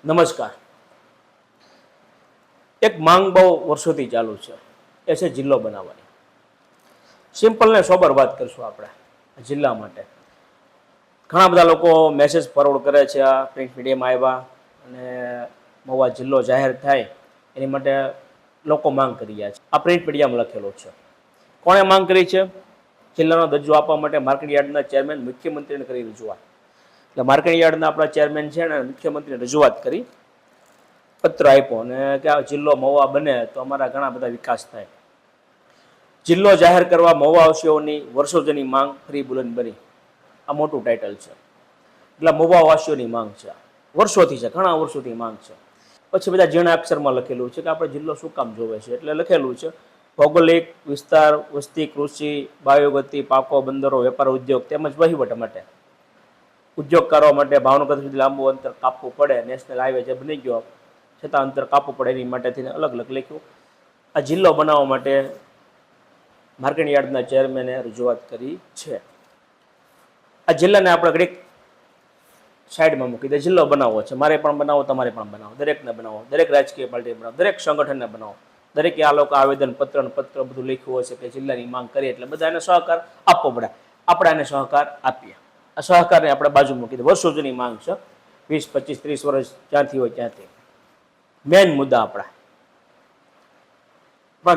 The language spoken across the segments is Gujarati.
નમસ્કાર. એક માંગ બહુ વર્ષોથી ચાલુ છે, એ છે જિલ્લો બનાવવાની. સિમ્પલ ને સોબર વાત કરશું આપણે જિલ્લા માટે. ઘણા બધા લોકો મેસેજ ફોરવર્ડ કરે છે, આ પ્રિન્ટ મીડિયામાં આવ્યા અને મહુવા જિલ્લો જાહેર થાય એની માટે લોકો માંગ કરી રહ્યા છે. આ પ્રિન્ટ મીડિયામાં લખેલો છે. કોણે માંગ કરી છે? જિલ્લાનો દરજ્જો આપવા માટે માર્કેટ યાર્ડના ચેરમેન મુખ્યમંત્રીને કરી રજૂઆત. એટલે માર્કેટ યાર્ડના આપણા ચેરમેન છે ને મુખ્યમંત્રીને રજૂઆત કરી, પત્ર આપ્યો અને કે આ જિલ્લો મહુવા બને તો અમારા ઘણા બધા વિકાસ થાય. જિલ્લો જાહેર કરવા મહુવાવાસીઓની વર્ષો જૂની માંગ ફરી બુલંદ બની. આ મોટું ટાઇટલ છે. એટલે મહુવાવાસીઓની માંગ છે, વર્ષોથી છે, ઘણા વર્ષોથી માંગ છે. પછી બધા ઝીણા અક્ષરમાં લખેલું છે કે આપણે જિલ્લો શું કામ જોવે છે. એટલે લખેલું છે ભૌગોલિક વિસ્તાર, વસ્તી, કૃષિ, બાયોગતિ, પાકો, બંદરો, વેપાર, ઉદ્યોગ તેમજ વહીવટ માટે. ઉદ્યોગ કરવા માટે ભાવનગર સુધી લાંબુ અંતર કાપવું પડે, નેશનલ હાઈવે જે બની ગયો છતાં અંતર કાપવું પડે એની માટેથી અલગ અલગ લખ્યું. આ જિલ્લો બનાવવા માટે માર્કેટ યાર્ડના ચેરમેને રજૂઆત કરી છે. આ જિલ્લાને આપણે ઘડીક સાઈડમાં મૂકી દે. જિલ્લો બનાવવો છે, મારે પણ બનાવો, તમારે પણ બનાવો, દરેકને બનાવો, દરેક રાજકીય પાર્ટી બનાવો, દરેક સંગઠનને બનાવો. દરેકે આ લોકો આવેદન પત્ર બધું લખ્યું હશે કે જિલ્લાની માંગ કરીએ એટલે બધા એને સહકાર આપવો પડે. આપણે એને સહકાર આપીએ. આ સહકારને આપણે બાજુ મૂકી દે. વર્ષો જૂની માંગ છે, 20, 25, 30 વર્ષ જ્યાંથી હોય ત્યાંથી. મેન મુદ્દા આપણા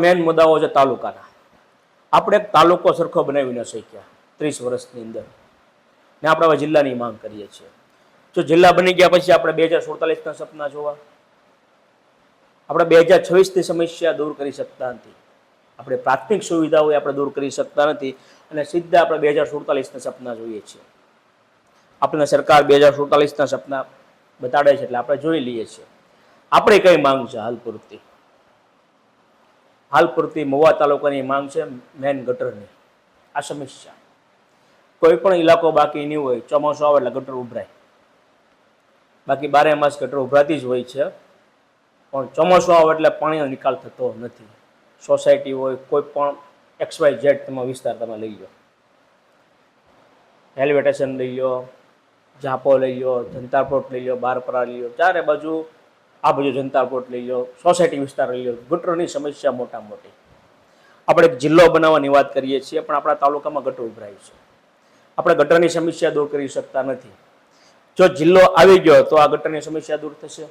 મેન મુદ્દાઓ છે તાલુકાના. આપણે એક તાલુકો સરખો બનાવી ન શક્યા 30 વર્ષની અંદર ને આપણે હવે જિલ્લાની માંગ કરીએ છીએ. જો જિલ્લા બની ગયા પછી આપણે 2047ના સપના જોવા, આપણે 2026ની સમસ્યા દૂર કરી શકતા નથી. આપણે પ્રાથમિક સુવિધાઓ આપણે દૂર કરી શકતા નથી અને સીધા આપણે 2047ના સપના જોઈએ છીએ. આપણને સરકાર 2047ના સપના બતાડે છે એટલે આપણે જોઈ લઈએ છીએ. આપણે કઈ માંગ છે હાલ પૂરતી મહુવા તાલુકાની માંગ છે મેન ગટરની. આ સમસ્યા કોઈ પણ ઇલાકો બાકી નહીં હોય, ચોમાસું આવે એટલે ગટર ઉભરાય. બાકી 12 માસ ગટર ઉભરાતી જ હોય છે, પણ ચોમાસું આવે એટલે પાણીનો નિકાલ થતો નથી. સોસાયટી હોય, કોઈ પણ XYZ તમે વિસ્તાર તમે લઈ લો, રેલવે સ્ટેશન લઈ લો, જાપો લઈ લો, જનતાપોટ લઈ લો, બારપરા લઈ લો, ચારે બાજુ આ બાજુ જનતાપોટ લઈ લો, સોસાયટી વિસ્તાર લઈ લો, ગટરની સમસ્યા મોટા મોટી. આપણે એક જિલ્લો બનાવવાની વાત કરીએ છીએ પણ આપણા તાલુકામાં ગટર ઉભરાય છે. આપણે ગટરની સમસ્યા દૂર કરી શકતા નથી. જો જિલ્લો આવી ગયો તો આ ગટરની સમસ્યા દૂર થશે.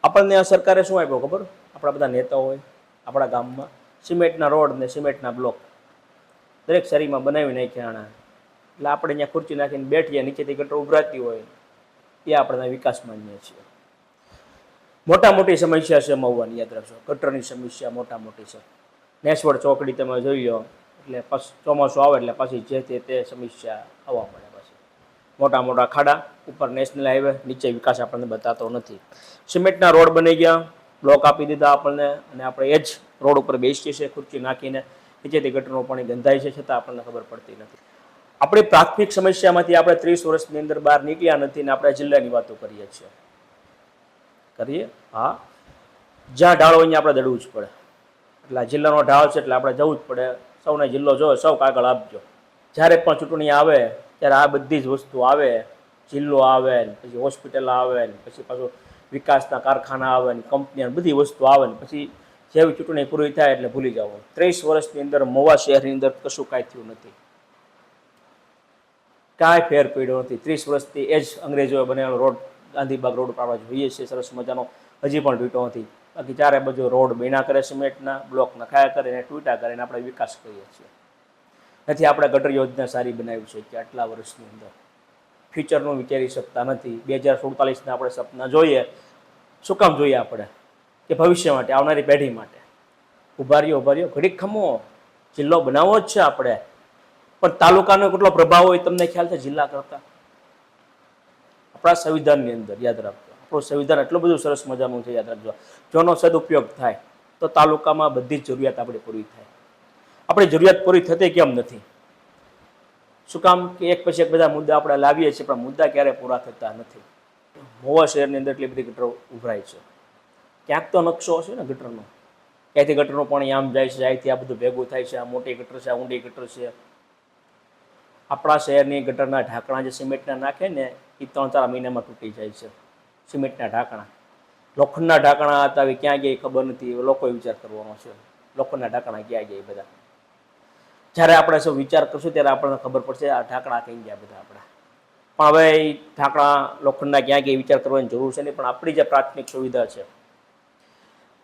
આપણને આ સરકારે શું આપ્યો ખબર? આપણા બધા નેતાઓ હોય આપણા ગામમાં સિમેન્ટના રોડ ને સિમેન્ટના બ્લોક દરેક શેરીમાં બનાવી નાખ્યા. એટલે આપણે અહીંયા ખુરચી નાખીને બેઠીએ, નીચેથી ગટર ઉભરાતી હોય એ આપણે વિકાસ માનીએ છીએ. મોટા મોટી સમસ્યા છે મહુવાની, યાદ રાખજો. ગટરની સમસ્યા મોટા મોટી છે. નેસવડ ચોકડી તમે જોઈ લો એટલે ચોમાસું આવે એટલે પાછી જે તે સમસ્યા આવવા મળે. પાછી મોટા મોટા ખાડા, ઉપર નેશનલ હાઈવે, નીચે વિકાસ આપણને બતાતો નથી. સિમેન્ટના રોડ બની ગયા, બ્લોક આપી દીધા આપણને અને આપણે એ જ રોડ ઉપર બેસીએ છીએ ખુરચી નાખીને. નીચેથી ગટરનું પાણી ગંધાય છે છતાં આપણને ખબર પડતી નથી. આપણી પ્રાથમિક સમસ્યામાંથી આપણે 30 વર્ષની અંદર બહાર નીકળ્યા નથી ને આપણે જિલ્લાની વાતો કરીએ છીએ. હા, જ્યાં ઢાળ હોય અહીંયા આપણે દડવું જ પડે. એટલે આ જિલ્લાનો ઢાળ છે એટલે આપણે જવું જ પડે. સૌને જિલ્લો જોવે, સૌ કાગળ આપજો. જ્યારે પણ ચૂંટણી આવે ત્યારે આ બધી જ વસ્તુ આવે. જિલ્લો આવે ને પછી હોસ્પિટલ આવે ને પછી પાછું વિકાસના કારખાના આવે ને કંપની, બધી વસ્તુ આવે ને પછી જેવી ચૂંટણી પૂરી થાય એટલે ભૂલી જાવ. 30 વર્ષની અંદર મહુવા શહેરની અંદર કશું કાંઈ થયું નથી, કાંઈ ફેર પડ્યો નથી. 30 વર્ષથી એ જ અંગ્રેજોએ બનાવેલો રોડ, ગાંધીબાગ રોડ પર આપણે જોઈએ છીએ સરસ મજાનો, હજી પણ તૂટ્યો નથી. બાકી ચારે બાજુ રોડ બન્યા કરે, સિમેન્ટના બ્લોક નખાયા કરીને તૂટ્યા કરીને આપણે વિકાસ કરીએ છીએ. નથી આપણે ગટર યોજના સારી બનાવી છે કે આટલા વર્ષની અંદર ફ્યુચરનું વિચારી શકતા નથી. 2047ના આપણે સપના જોઈએ. શું કામ જોઈએ આપણે? કે ભવિષ્ય માટે, આવનારી પેઢી માટે. ઉભા રહ્યો ઘડીક ખમો. જિલ્લો બનાવવો જ છે આપણે, પણ તાલુકાનો કેટલો પ્રભાવ હોય તમને ખ્યાલ છે જિલ્લા કરતા? આપણા સંવિધાનની અંદર યાદ રાખજો, આપણું સંવિધાન એટલું બધું સરસ મજાનું છે, યાદ રાખજો. જોનો સદુપયોગ થાય તો તાલુકામાં બધી જ જરૂરિયાત આપણી પૂરી થાય. આપણી જરૂરિયાત પૂરી થતી કેમ નથી? શું કામ? કે એક પછી એક બધા મુદ્દા આપણે લાવીએ છીએ પણ મુદ્દા ક્યારે પૂરા થતા નથી. મહુવા શહેરની અંદર એટલી બધી ગટર ઉભરાય છે. ક્યાંક તો નકશો હશે ને ગટરનો. ક્યાંથી ગટરનું પાણી આમ જાય છે, અહીંથી આ બધું ભેગું થાય છે. આ મોટી ગટર છે, આ ઊંડી ગટર છે. આપણા શહેરની ગટરના ઢાંકણા જે સિમેન્ટના નાખે ને એ 3-4 મહિનામાં તૂટી જાય છે. સિમેન્ટના ઢાંકણા, લોખંડના ઢાંકણા હતા, હવે ક્યાં ગયા ખબર નથી. લોકોએ વિચાર કરવાનો છે લોખંડના ઢાંકણા ક્યાં ગયા બધા. જ્યારે આપણે સૌ વિચાર કરશું ત્યારે આપણને ખબર પડશે આ ઢાંકણા કઈ ગયા બધા આપણા. પણ હવે એ ઢાંકણા લોખંડના ક્યાં ગયા વિચાર કરવાની જરૂર છે નહીં. પણ આપણી જે પ્રાથમિક સુવિધા છે,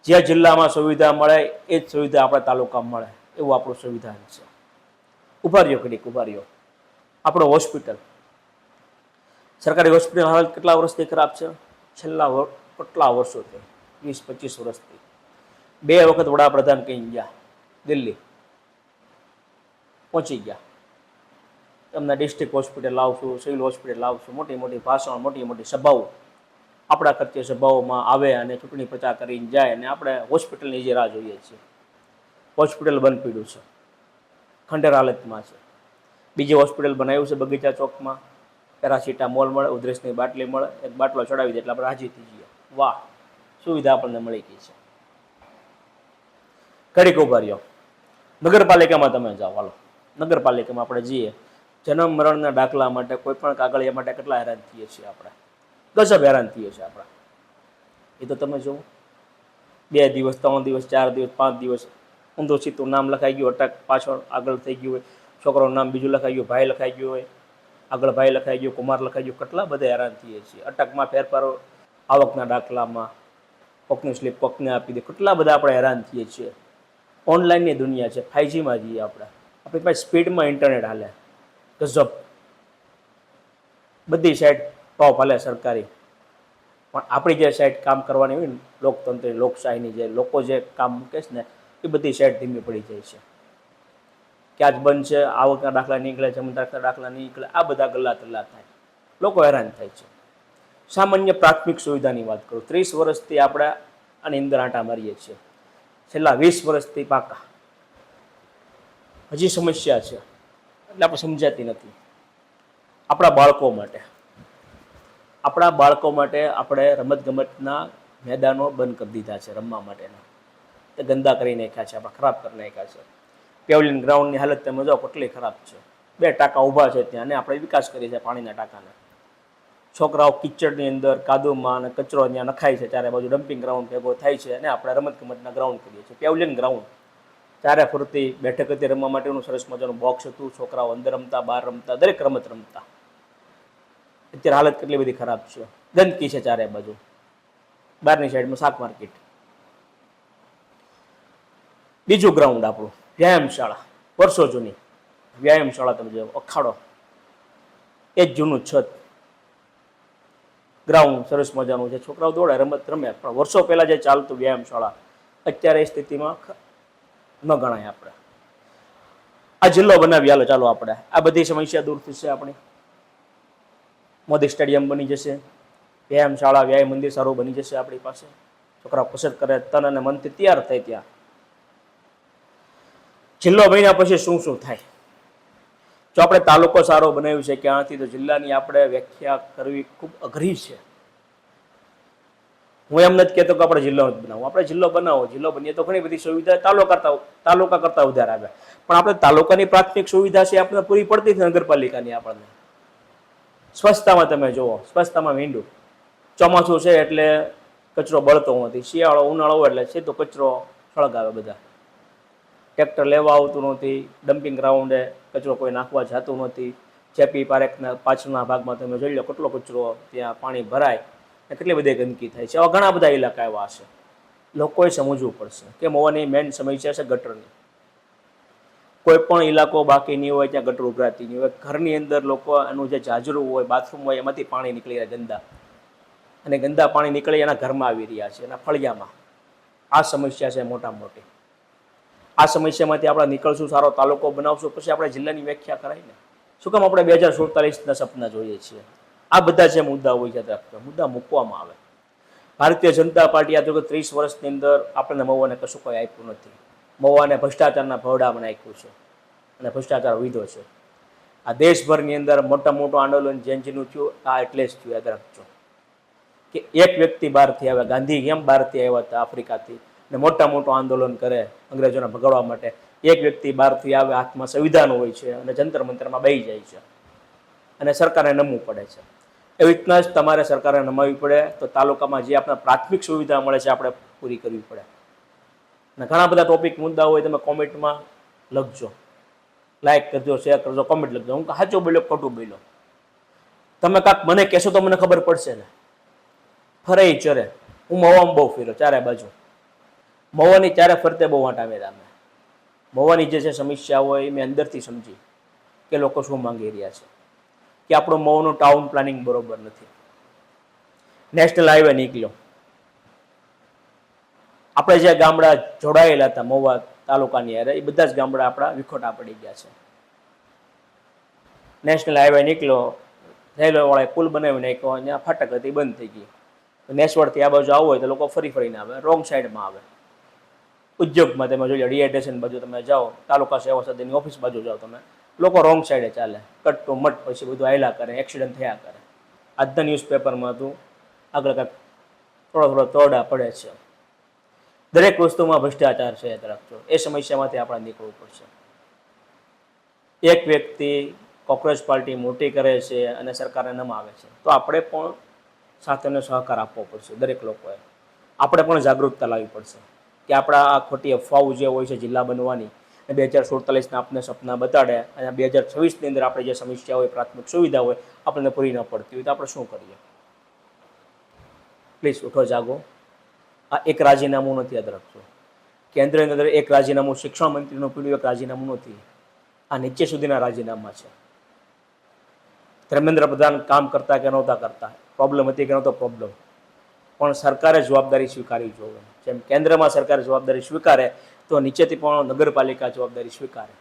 જે જિલ્લામાં સુવિધા મળે એ જ સુવિધા આપણા તાલુકામાં મળે એવું આપણું સંવિધાન છે. ઉભા રહ્યો ઘડીક, ઉભા રહ્યો. આપણો હોસ્પિટલ, સરકારી હોસ્પિટલ હાલત કેટલા વર્ષથી ખરાબ છે? છેલ્લા કેટલા વર્ષોથી, 20-25 વર્ષથી. 2 વખત વડાપ્રધાન કઈ ગયા દિલ્હી, પહોંચી ગયા, તમને ડિસ્ટ્રિક્ટ હોસ્પિટલ લાવશું, સિવિલ હોસ્પિટલ લાવશું, મોટી મોટી ભાષણ, મોટી મોટી સભાઓ, આપણા ખર્ચે સભાઓમાં આવે અને ચૂંટણી પ્રચાર કરીને જાય. અને આપણે હોસ્પિટલની જે રાહ જોઈએ છીએ. હોસ્પિટલ બંધ પીડ્યું છે, ખંડેર હાલતમાં છે. બીજી હોસ્પિટલ બનાવ્યું છે બગીચા ચોકમાં, પેરાસિટામોલ મળે, ઉધરસની બાટલી મળે, એક બાટલો ચડાવી દે એટલે આપણે રાજી થઈ જઈએ. વાહ, સુવિધા આપણને મળી ગઈ છે. ઘડીક ઉભા રહ્યો. નગરપાલિકામાં તમે જાઓ, હાલો નગરપાલિકામાં આપણે જઈએ, જન્મ મરણના દાખલા માટે, કોઈ પણ કાગળિયા માટે કેટલા હેરાન થઈએ છીએ આપણે, ગજબ હેરાન થઈએ છીએ આપણા. એ તો તમે જુઓ, 2 દિવસ, 3 દિવસ, 4 દિવસ, 5 દિવસ ઊંધું સીધું નામ લખાઈ ગયું, અટક પાછળ આગળ થઈ ગયું હોય, છોકરાનું નામ બીજું લખાઈ ગયું, ભાઈ લખાઈ ગયું હોય, આગળ ભાઈ લખાઈ ગયું, કુમાર લખાઈ ગયું, કેટલા બધા હેરાન થઈએ છીએ. અટકમાં ફેરફારો, આવકના દાખલામાં કોકની સ્લીપ કોકને આપી દે, કેટલા બધા આપણે હેરાન થઈએ છીએ. ઓનલાઈનની દુનિયા છે, 5Gમાં જઈએ આપણે, આપણી પાસે સ્પીડમાં ઇન્ટરનેટ હાલે, ગજબ, બધી સાઈડ ટોપ હાલે સરકારી. પણ આપણી જે સાઈડ કામ કરવાની હોય ને, લોકતંત્રની, લોકશાહીની, જે લોકો જે કામ મૂકે છે ને, એ બધી સાઈડ ધીમી પડી જાય છે. ક્યાં જ બંધ છે, આવકના દાખલા નીકળે, જમીનદારના દાખલા નીકળે, આ બધા ગલ્લા તલ્લા થાય, લોકો હેરાન થાય છે. સામાન્ય પ્રાથમિક સુવિધાની વાત કરું, 30 વર્ષથી આપણે આની અંદર આંટા મારીએ છીએ, છેલ્લા 20 વર્ષથી પાકા. હજી સમસ્યા છે એટલે આપણે સમજાતી નથી. આપણા બાળકો માટે આપણે રમતગમતના મેદાનો બંધ કરી દીધા છે, રમવા માટેના તે ગંદા કરી નાખ્યા છે, આપણે ખરાબ કરી નાખ્યા છે. પેવલિયન ગ્રાઉન્ડની હાલત તમે જો કેટલી ખરાબ છે, 2 ટાંકા ઊભા છે ત્યાં, અને આપણે વિકાસ કરીએ છીએ પાણીના ટાંકાના. છોકરાઓ કિચડની અંદર, કાદવમાં અને કચરો ત્યાં નખાય છે, ચારે બાજુ ડમ્પિંગ ગ્રાઉન્ડ ભેગો થાય છે, અને આપણે રમતગમતના ગ્રાઉન્ડ કરીએ છીએ. પેવલિયન ગ્રાઉન્ડ, ચારે ફરતી બેઠક હતી રમવા માટેનું, સરસ મજાનું બોક્સ હતું, છોકરાઓ અંદર રમતા, બહાર રમતા, દરેક રમત રમતા. અત્યારે હાલત કેટલી બધી ખરાબ છે, ગંદકી છે ચારે બાજુ. બહારની સાઈડમાં શાક માર્કેટ. બીજું ગ્રાઉન્ડ આપણું વ્યાયામશાળા, વર્ષો જૂની વ્યાયામશાળા, તમે જો અખાડો, એ જ જૂનું છત, ગ્રાઉન્ડ સરસ મજાનું છે, છોકરાઓ દોડે, રમત રમે. પણ વર્ષો પહેલા જે ચાલતું વ્યાયામશાળા અત્યારે એ સ્થિતિમાં ન ગણાય. આપણે આ જિલ્લો બનાવી, હાલો ચાલો આપણે આ બધી સમસ્યા દૂર થશે આપણી. મોદી સ્ટેડિયમ બની જશે, વ્યાયામશાળા, વ્યાયામ મંદિર સારું બની જશે આપણી પાસે, છોકરા કસરત કરે, તન અને મનથી તૈયાર થાય. ત્યાં જિલ્લો બન્યા પછી શું શું થાય? જો આપણે તાલુકો સારો બનાવ્યું છે ક્યાંથી, તો જિલ્લાની આપણે વ્યાખ્યા કરવી ખૂબ અઘરી છે. હું એમ નથી કહેતો કે આપણે જિલ્લો જ બનાવો, આપણે જિલ્લો બનાવો, જિલ્લો બનીએ તો ઘણી બધી સુવિધા તાલુકા કરતા વધારે આવે. પણ આપણે તાલુકાની પ્રાથમિક સુવિધા છે આપણને પૂરી પડતી નથી, નગરપાલિકાની આપણને. સ્વચ્છતામાં તમે જુઓ, સ્વચ્છતામાં મીંડું, ચોમાસું છે એટલે કચરો બળતો નથી, શિયાળો ઉનાળો હોય એટલે સીધો કચરો સળગાવે બધા, ટ્રેક્ટર લેવા આવતું નથી, ડમ્પિંગ ગ્રાઉન્ડે કચરો કોઈ નાખવા જતું નથી. ચેપી પારેખના પાછળના ભાગમાં તમે જોઈ લો કેટલો કચરો ત્યાં પાણી ભરાય, કેટલી બધી ગંદકી થાય છે. આવા ઘણા બધા ઇલાકા એવા હશે, લોકોએ સમજવું પડશે કે મવાની મેઇન સમસ્યા છે ગટરની. કોઈ પણ ઇલાકો બાકી નહીં હોય ત્યાં ગટર ઉભરાતી નહીં હોય. ઘરની અંદર લોકો એનું જે જાજરું હોય, બાથરૂમ હોય, એમાંથી પાણી નીકળી રહ્યા ગંદા, અને ગંદા પાણી નીકળી એના ઘરમાં આવી રહ્યા છે, એના ફળિયામાં. આ સમસ્યા છે મોટા મોટી. આ સમસ્યામાંથી આપણે નીકળશું, સારો તાલુકો બનાવશું, પછી આપણે જિલ્લાની વ્યાખ્યા કરાય ને. શું કામ આપણે 2047ના સપના જોઈએ છીએ? આ બધા જે મુદ્દા હોય છે મુદ્દા મૂકવામાં આવે. ભારતીય જનતા પાર્ટી આ 30 વર્ષની અંદર આપણને મહુવાને કશું કોઈ આપ્યું નથી. મહુવાને ભ્રષ્ટાચારના ભવડામાં નાખ્યું છે અને ભ્રષ્ટાચાર વધ્યો છે. આ દેશભરની અંદર મોટું આંદોલન જેનું થયું, આ એટલે જ થયું. યાદ રાખજો કે એક વ્યક્તિ બહારથી આવ્યા, ગાંધી કેમ બહારથી આવ્યા હતા આફ્રિકાથી, ને મોટું આંદોલન કરે અંગ્રેજોને ભગાડવા માટે. એક વ્યક્તિ બહારથી આવે, હાથમાં સંવિધાન હોય છે અને જંતર મંતરમાં બેસી જાય છે અને સરકારને નમવું પડે છે. એવી રીતના જ તમારે સરકારે નમાવવી પડે. તો તાલુકામાં જે આપણે પ્રાથમિક સુવિધા મળે છે આપણે પૂરી કરવી પડે. અને ઘણા બધા ટોપિક મુદ્દા હોય તમે કોમેન્ટમાં લખજો, લાઈક કરજો, શેર કરજો, કોમેન્ટ લખજો. હું સાચો બોલ્યો ખોટું બોલ્યો તમે કાંક મને કહેશો તો મને ખબર પડશે ને. ફરે ચરે. હું મવામાં બહુ ફેર્યો ચારે બાજુ. મવાની ચારે ફરતે બહુ વાંટા મેળા મેં. મવાની જે સમસ્યા હોય એ મેં અંદરથી સમજી કે લોકો શું માંગી રહ્યા છે, કે આપણું મવાનું ટાઉન પ્લાનિંગ બરોબર નથી. નેશનલ હાઈવે નીકળ્યો, આપણે જે ગામડા જોડાયેલા હતા મહુવા તાલુકાની હારે એ બધા જ ગામડા આપણા વિખોટા પડી ગયા છે. નેશનલ હાઈવે નીકળ્યો, રેલવે વાળાએ પુલ બનાવી નાખ્યો, ત્યાં ફાટક હતી બંધ થઈ ગઈ. નેસવડથી આ બાજુ આવવું હોય તો લોકો ફરીને આવે, રોંગ સાઈડમાં આવે. ઉદ્યોગમાં તમે જોઈ લો, ડીહાઇડ્રેશન બાજુ તમે જાઓ, તાલુકા સેવા સદનની ઓફિસ બાજુ જાઓ તમે, લોકો રોંગ સાઈડે ચાલે, કટ ટુ મટ, પછી બધું આયલા કરે, એક્સિડન્ટ થયા કરે. આજના ન્યૂઝપેપરમાં હતું આગળ કાંઈક થોડો તોડા પડે છે. દરેક વસ્તુમાં ભ્રષ્ટાચાર છે, યાદ રાખજો. એ સમસ્યામાંથી આપણે નીકળવું પડશે. એક વ્યક્તિ કોંગ્રેસ પાર્ટી મોટી કરે છે અને સરકારને નમાવે છે, તો આપણે પણ સાથેનો સહકાર આપવો પડશે. દરેક લોકોએ આપણે પણ જાગૃતતા લાવવી પડશે કે આપણા આ ખોટી અફવાઓ જે હોય છે જિલ્લા બનવાની, 2047ના આપને સપના બતાડે અને 2026ની અંદર આપણે જે સમસ્યા હોય, પ્રાથમિક સુવિધા હોય, આપણને પૂરી ન પડતી હોય તો આપણે શું કરીએ? પ્લીઝ ઉઠો, જાગો. આ એક રાજીનામું નથી, યાદ રાખજો. કેન્દ્રની અંદર એક રાજીનામું, શિક્ષણ મંત્રીનું પીડ્યું એક રાજીનામું નથી. આ નીચે સુધીના રાજીનામા છે. ધર્મેન્દ્ર પ્રધાન કામ કરતા કે નહોતા કરતા, પ્રોબ્લેમ હતી કે નહોતો પ્રોબ્લેમ, પણ સરકારે જવાબદારી સ્વીકારવી જોઈએ. જેમ કેન્દ્રમાં સરકારે જવાબદારી સ્વીકારે તો નીચેથી પણ નગરપાલિકા જવાબદારી સ્વીકારે.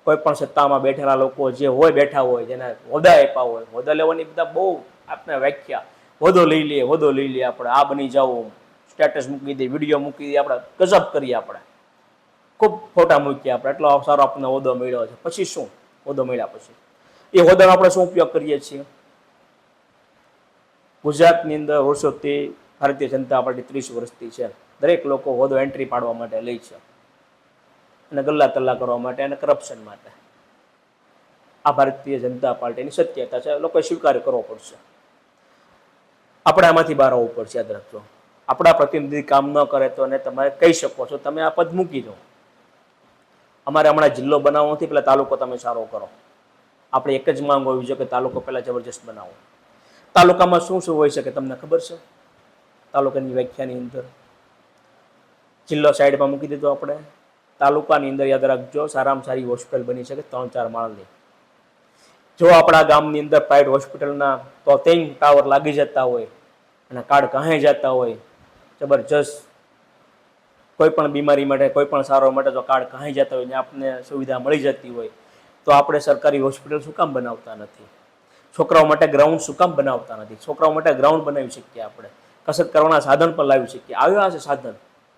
કોઈ પણ સત્તામાં બેઠેલા લોકો જે હોય, બેઠા હોય, જેને હોદ્દા આપ્યા હોય, હોદ્દા લેવાની બધા બહુ આપણે વ્યાખ્યા, હોદ્દો લઈ લઈએ આપણે, આ બની જાઓ, સ્ટેટસ મૂકી દઈએ, વિડીયો મૂકી દઈએ, આપણે ગજબ કરીએ, આપણે ખૂબ ફોટા મૂકીએ, આપણે એટલો સારો આપણને હોદ્દો મળ્યો છે. પછી શું? હોદ્દો મળ્યા પછી એ હોદ્દાનો આપણે શું ઉપયોગ કરીએ છીએ? ગુજરાતની અંદર વર્ષોથી ભારતીય જનતા પાર્ટી 30 વર્ષથી છે. દરેક લોકો હોદ્દો એન્ટ્રી પાડવા માટે લે છે અને ગલ્લા તલ્લા કરવા માટે અને કરપ્શન માટે. આ ભારતીય જનતા પાર્ટીની સત્યતા છે, લોકોએ સ્વીકાર કરવો પડશે. આપણે આમાંથી બહાર આવવું પડશે, યાદ રાખજો. આપણા પ્રતિનિધિ કામ ન કરે તો એને તમારે કહી શકો છો તમે આ પદ મૂકી દો. અમારે હમણાં જિલ્લો બનાવવો નથી, પેલા તાલુકો તમે સારો કરો. આપણે એક જ માંગ હોવી જોઈએ કે તાલુકો પહેલા જબરજસ્ત બનાવો. તાલુકામાં શું શું હોય શકે તમને ખબર છે? તાલુકાની વ્યાખ્યાની અંદર જિલ્લો સાઈડમાં મૂકી દીધો આપણે. તાલુકાની અંદર યાદ રાખજો સારામાં સારી હોસ્પિટલ બની શકે 3-4 માળની. જો આપણા ગામની અંદર પ્રાઇવેટ હોસ્પિટલના તો 3 ટાવર લાગી જતા હોય અને કાર્ડ કહાઈ જતા હોય, જબરજસ્ત કોઈ પણ બીમારી માટે, કોઈ પણ સારવાર માટે જો કાર્ડ કહાઈ જતા હોય ને આપને સુવિધા મળી જતી હોય, તો આપણે સરકારી હોસ્પિટલ શું કામ બનાવતા નથી? છોકરાઓ માટે ગ્રાઉન્ડ શું કામ બનાવતા નથી? છોકરાઓ માટે ગ્રાઉન્ડ બનાવી શકીએ, આપણે કસરત કરવાના સાધન પણ લાવી શકીએ. આવ્યા હશે સાધન,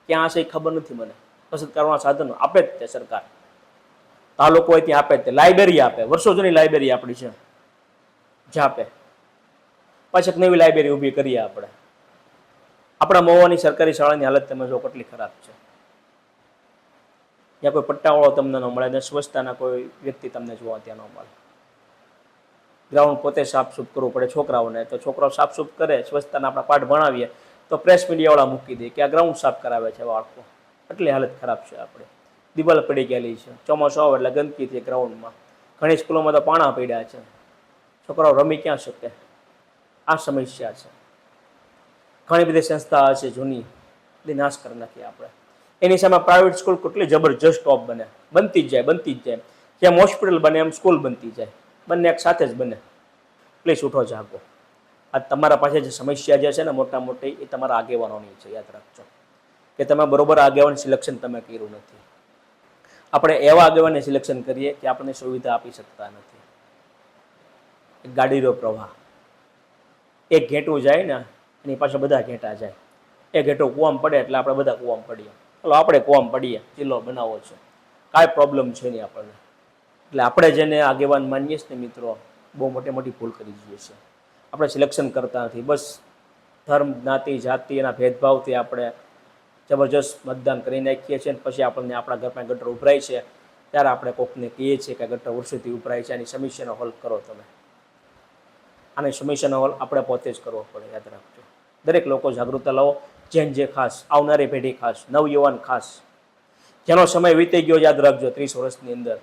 ક્યાં હશે એ ખબર નથી મને. કસરત કરવાના સાધનો આપે જ તે સરકાર, તાલુકો હોય ત્યાં આપે જ તે. લાઇબ્રેરી આપે, વર્ષો જૂની લાઇબ્રેરી આપણી છે, જ આપે. પાછી એક નવી લાઇબ્રેરી ઊભી કરીએ આપણે. આપણા મહુવાની સરકારી શાળાની હાલત તમે જો કેટલી ખરાબ છે. ત્યાં કોઈ પટ્ટાવાળો તમને ન મળે ને સ્વચ્છતાના કોઈ વ્યક્તિ તમને જોવા ત્યાં ન મળે. ગ્રાઉન્ડ પોતે સાફસૂફ કરવું પડે છોકરાઓને, તો છોકરાઓ સાફસૂફ કરે, સ્વચ્છતાના આપણા પાઠ ભણાવીએ તો પ્રેસ મીડિયાવાળા મૂકી દે કે આ ગ્રાઉન્ડ સાફ કરાવે છે બાળકો. એટલી હાલત ખરાબ છે. આપણે દિવાલ પડી ગયેલી છે, ચોમાસું આવે એટલે ગંદકી થઈ ગ્રાઉન્ડમાં. ઘણી સ્કૂલોમાં તો પાણા પડ્યા છે, છોકરાઓ રમી ક્યાં શકે? આ સમસ્યા છે. ઘણી બધી સંસ્થા છે જૂની, એ નાશ કરી નાખીએ આપણે. એની સામે પ્રાઇવેટ સ્કૂલ કેટલી જબરજસ્ત ટોપ બને, બનતી જ જાય. જેમ હોસ્પિટલ બને એમ સ્કૂલ બનતી જાય, બંને એક સાથે જ બને. પ્લીઝ ઉઠો, જાગો. આ તમારા પાસે જે સમસ્યા જે છે ને મોટા મોટી, એ તમારા આગેવાનોની છે, યાદ રાખજો. કે તમે બરોબર આગેવાન સિલેક્શન તમે કર્યું નથી. આપણે એવા આગેવાનને સિલેક્શન કરીએ કે આપણને સુવિધા આપી શકતા નથી. એક ગાડીનો પ્રવાહ, એક ઘેટું જાય ને એની પાછળ બધા ઘેટા જાય. એ ઘેટો કૂવામાં પડે એટલે આપણે બધા કૂવામાં પડીએ. ચાલો આપણે કૂવામાં પડીએ, જિલ્લો બનાવો છે, કાંઈ પ્રોબ્લેમ છે નહીં આપણને. એટલે આપણે જેને આગેવાન માનીએ છીએ ને મિત્રો, બહુ મોટી મોટી ભૂલ કરી દઈએ છીએ. આપણે સિલેક્શન કરતા નથી, બસ ધર્મ, જ્ઞાતિ, જાતિ એના ભેદભાવથી આપણે જબરજસ્ત મતદાન કરી નાખીએ છીએ. અને પછી આપણને આપણા ઘર પાસે ગટર ઉભરાય છે ત્યારે આપણે કોકને કહીએ છીએ કે ગટર વર્ષોથી ઉભરાય છે, એની સમસ્યાનો હલ કરો તમે. આની સમસ્યાનો હલ આપણે પોતે જ કરવો પડે, યાદ રાખજો. દરેક લોકો જાગૃતતા લાવો. જેન જે ખાસ, આવનારી પેઢી ખાસ, નવયુવાન ખાસ, જેનો સમય વીતી ગયો યાદ રાખજો 30 વર્ષની અંદર,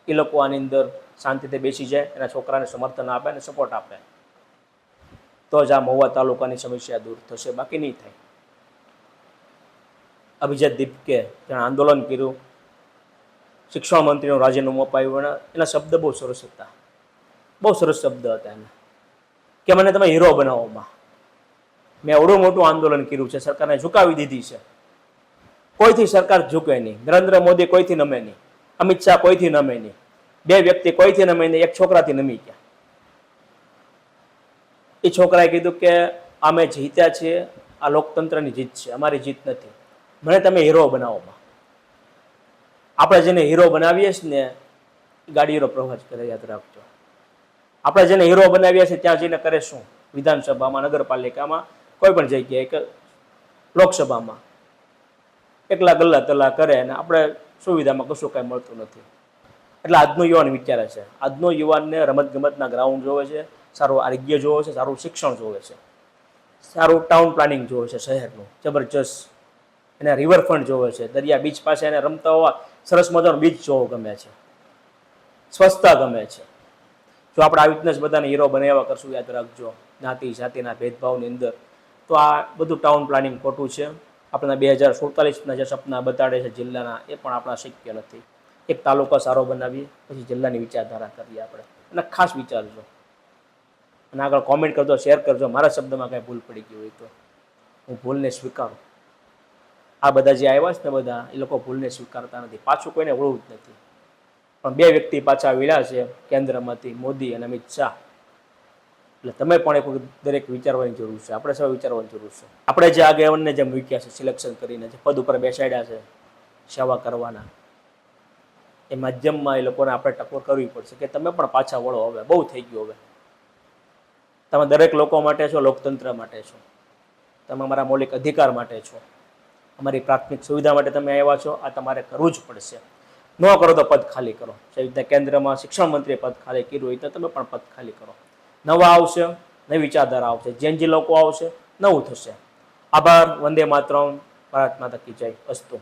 એ લોકો આની અંદર શાંતિથી બેસી જાય, એના છોકરાને સમર્થન આપે અને સપોર્ટ આપે, તો જ આ મહુવા તાલુકાની સમસ્યા દૂર થશે, બાકી નહીં થાય. અભિજીત દીપકે જેણે આંદોલન કર્યું, શિક્ષણ મંત્રીનું રાજીનામું અપાયું, એના શબ્દ બહુ સરસ હતા, બહુ સરસ શબ્દ હતા એના, કે મને તમે હીરો બનાવોમાં. મેં એવડું મોટું આંદોલન કર્યું છે, સરકારને ઝુકાવી દીધી છે, કોઈથી સરકાર ઝૂકે નહીં, નરેન્દ્ર મોદી કોઈથી નમે નહીં, અમિત શાહ કોઈથી નમે નહીં, બે વ્યક્તિ કોઈથી નમે નહીં, એક છોકરાથી નમી ગયા. એ છોકરાએ કીધું કે અમે જીત્યા છીએ, આ લોકતંત્રની જીત છે, અમારી જીત નથી, મને તમે હીરો બનાવોમાં. આપણે જેને હીરો બનાવીએ છીએ ને, ગાડીનો પ્રવાસ કરે, યાદ રાખજો. આપણે જેને હીરો બનાવીએ છીએ ત્યાં જઈને કરે શું? વિધાનસભામાં, નગરપાલિકામાં, કોઈ પણ જગ્યાએ, કે લોકસભામાં એકલા ગલ્લા તલ્લા કરે અને આપણે સુવિધામાં કશું કાંઈ મળતું નથી. એટલે આજનો યુવાન વિચારે છે, આજનો યુવાનને રમતગમતના ગ્રાઉન્ડ જોવે છે, સારું આરોગ્ય જોવે છે, સારું શિક્ષણ જોવે છે, સારું ટાઉન પ્લાનિંગ જોવે છે શહેરનું જબરજસ્ત, એને રિવરફ્રન્ટ જોવે છે, દરિયા બીચ પાસે એને રમતા હોવા સરસ મજાનો બીચ જોવો ગમે છે, સ્વચ્છતા ગમે છે. જો આપણે આવી રીતના જ બધાને હીરો બનાવ્યા કરશું, યાદ રાખજો, જ્ઞાતિ જાતિના ભેદભાવની અંદર, તો આ બધું ટાઉન પ્લાનિંગ ખોટું છે. આપણા 2047ના જે સપના બતાડે છે જિલ્લાના, એ પણ આપણા શક્ય નથી. એક તાલુકા સારો બનાવીએ, પછી જિલ્લાની વિચારધારા કરીએ આપણે, અને ખાસ વિચારજો. અને આગળ કોમેન્ટ કરજો, શેર કરજો. મારા શબ્દમાં કાંઈ ભૂલ પડી ગઈ હોય તો હું ભૂલને સ્વીકારું. આ બધા જે આવ્યા છે ને બધા, એ લોકો ભૂલને સ્વીકારતા નથી, પાછું કોઈને વળવું જ નથી. પણ બે વ્યક્તિ પાછા વળ્યા છે કેન્દ્રમાંથી, મોદી અને અમિત શાહ. એટલે તમે પણ એક વખત દરેક વિચારવાની જરૂર છે, આપણે સૌ વિચારવાની જરૂર છે. આપણે જે આગેવાનને જે મૂક્યા છે સિલેક્શન કરીને, જે પદ ઉપર બેસાડ્યા છે સેવા કરવાના, એ માધ્યમમાં એ લોકોને આપણે ટકોર કરવી પડશે કે તમે પણ પાછા વળો, હવે બહુ થઈ ગયું. હવે તમે દરેક લોકો માટે છો, લોકતંત્ર માટે છો, તમે અમારા મૌલિક અધિકાર માટે છો, અમારી પ્રાથમિક સુવિધા માટે તમે આવ્યા છો. આ તમારે કરવું જ પડશે. ન કરો તો પદ ખાલી કરો. જે રીતે કેન્દ્રમાં શિક્ષણ મંત્રીએ પદ ખાલી કર્યું હોય તો તમે પણ પદ ખાલી કરો. નવા આવશે, નવી વિચારધારા આવશે, જે લોકો આવશે, નવું થશે. આભાર. વંદે માતરમ. ભારત માતા કી જય. અસ્તુ.